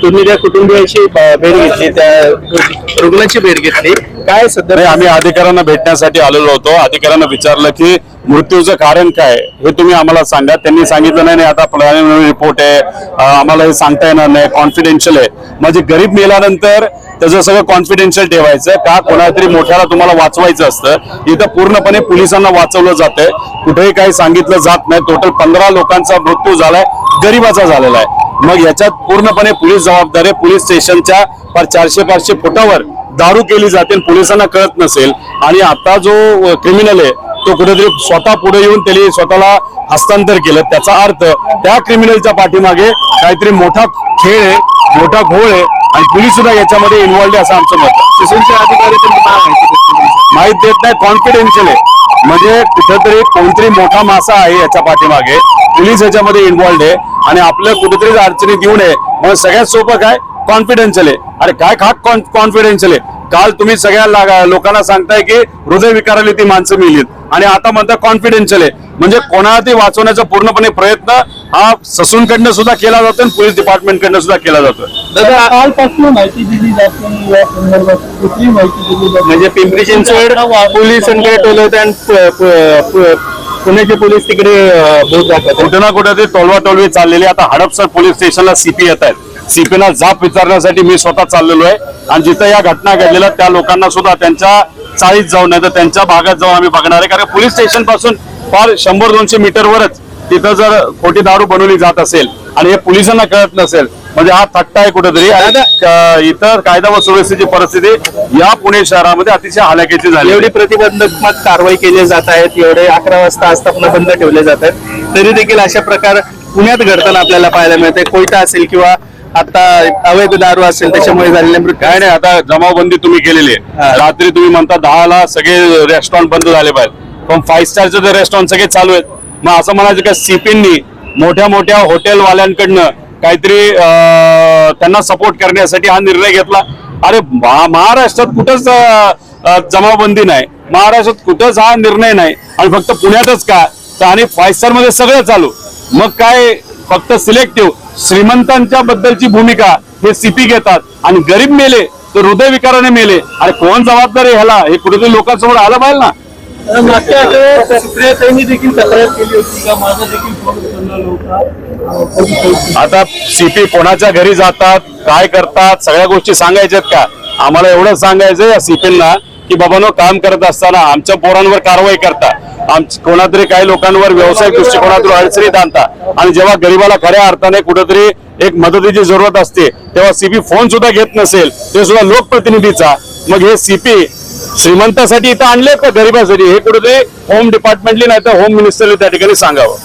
तुम्ही त्या कुटुंबियांची भेट घेतली, त्या रुग्णाची भेट घेतली, काय सध्या? आम्ही अधिकाऱ्यांना भेटण्यासाठी आलेलो होतो. अधिकाऱ्यांना विचारलं की मृत्यूचं कारण काय हे तुम्ही आम्हाला सांगा. त्यांनी सांगितलं नाही आता प्रिलिमिनरी रिपोर्ट आहे, आम्हाला हे सांगता येणार नाही, कॉन्फिडेन्शियल आहे. म्हणजे गरीब मेल्यानंतर त्याचं सगळं कॉन्फिडेन्शियल ठेवायचं का? कोणातरी मोठ्याला तुम्हाला वाचवायचं असतं. इथं पूर्णपणे पोलिसांना वाचवलं जातंय, कुठेही काही सांगितलं जात नाही. टोटल 15 लोकांचा मृत्यू झालाय, गरीबाचा झालेला आहे. मग याच्यात पूर्णपणे पोलीस जबाबदार आहे. पोलीस स्टेशनच्या 400-500 फुटावर दारू केली जाते, पोलिसांना कळत नसेल. आणि आता जो क्रिमिनल आहे तो कुठेतरी स्वतः पुढे येऊन त्याने स्वतःला हस्तांतर केलं. त्याचा अर्थ त्या क्रिमिनलच्या पाठीमागे काहीतरी मोठा खेळ आहे, मोठा घोळ आहे आणि पोलीस सुद्धा याच्यामध्ये इन्व्हॉल्ड आहे असं आमचं मत आहे. स्टेशनचे अधिकारी माहिती देत नाही, कॉन्फिडेन्शियल आहे. म्हणजे कुठेतरी कोणतरी मोठा मासा आहे याच्या पाठीमागे, पोलीस याच्यामध्ये इन्व्हॉल्ड आहे आणि आपल्या कुठेतरी अडचणी देऊ नये म्हणून सगळ्यात सोपं काय? कॉन्फिडेन्शियल आहे. अरे काय कॉन्फिडेन्शियल आहे? काल तुम्ही सगळ्या लोकांना सांगताय की हृदयविकाराने ती माणसं मिळलीत आणि आता म्हणता कॉन्फिडेन्शियल आहे. म्हणजे कोणाला ती वाचवण्याचा पूर्णपणे प्रयत्न हा ससूनकडनं सुद्धा केला जातो आणि पोलीस डिपार्टमेंटकडनं सुद्धा केला जातो. दादा, कालपासून माहिती दिली जाते या संदर्भात कुठली माहिती दिली जाते? म्हणजे पिंपरी चिंचवड पोलिसांकडे टोलवत आणि पुण्याचे पोलीस तिकडे बोध दाखवतात. कुठे ना कुठे ते टोलवाटोलवी चाललेली. आता हडपसर पोलीस स्टेशनला सीपी येत आहेत. सीपीना जाब विचारण्यासाठी मी स्वतः चाललेलो आहे आणि जिथं या घटना घडलेल्या त्या लोकांना सुद्धा त्यांच्या चाळीत जाऊन नाही तर त्यांच्या भागात जाऊन आम्ही बघणार आहे. कारण पोलीस स्टेशन पासून फार 100-200 मीटरवरच तिथं जर खोटी दारू बनवली जात असेल आणि हे पोलिसांना कळत नसेल म्हणजे हा थट्टा आहे कुठेतरी. इतर कायदा व सुव्यवस्थेची परिस्थिती या पुणे शहरामध्ये अतिशय हलाखीची झाली. एवढी प्रतिबंधात्मक कारवाई केली जात आहेत, एवढे 11 वाजता आस्थापना बंद ठेवले जात आहेत, तरी देखील अशा प्रकार पुण्यात घडताना आपल्याला पाहायला मिळते. कोयता असेल किंवा आता अवैध दारू असेल त्याच्यामुळे झालेले मृत्यू. काय नाही, आता जमावबंदी तुम्ही केलेली आहे. रात्री तुम्ही म्हणता 10ला सगळे रेस्टॉरंट बंद झाले पाहिजे, पण 5 स्टारचे तर रेस्टॉरंट सगळे चालू आहेत. मग असं म्हणायचं का सीपींनी मोठ्या मोठ्या हॉटेलवाल्यांकडनं काहीतरी त्यांना सपोर्ट करण्यासाठी हा निर्णय घेतला? अरे महाराष्ट्रात कुठंच जमावबंदी नाही, महाराष्ट्रात कुठंच हा निर्णय नाही आणि फक्त पुण्यातच का? आणि 5 स्टार मध्ये सगळं चालू. मग काय फक्त सिलेक्टिव्ह श्रीमंतांच्या बद्दलची भूमिका हे सीपी घेतात आणि गरीब मेले तर हृदयविकाराने मेले. अरे कोण जबाबदार आहे ह्याला? हे कुठेतरी लोकांसमोर आलं पाहिजे ना. मागच्या आठवड्यात सुप्रियाताईंनी देखील तक्रार केली होती का माझा देखील फोन उचलला नव्हता. आता सीपी कोणाच्या घरी जातात, काय करतात, सगळ्या गोष्टी सांगायच्यात का? आम्हाला एवढं सांगायचंय या सीपींना की बाबांनो, काम करत असताना आमच्या पोरांवर कारवाई करता, कोणातरी काही लोकांवर व्यावसायिक दृष्टिकोनातून अडचणीत आणता आणि जेव्हा गरीबाला खऱ्या अर्थाने कुठेतरी एक मदतीची जरूरत असते तेव्हा सीपी फोन सुद्धा घेत नसेल, ते सुद्धा लोकप्रतिनिधीचा. मग हे सीपी श्रीमंतासाठी इथं आणले का गरीबासाठी? हे कुठेतरी होम डिपार्टमेंटली नाही तर होम मिनिस्टरने त्या ठिकाणी सांगावं.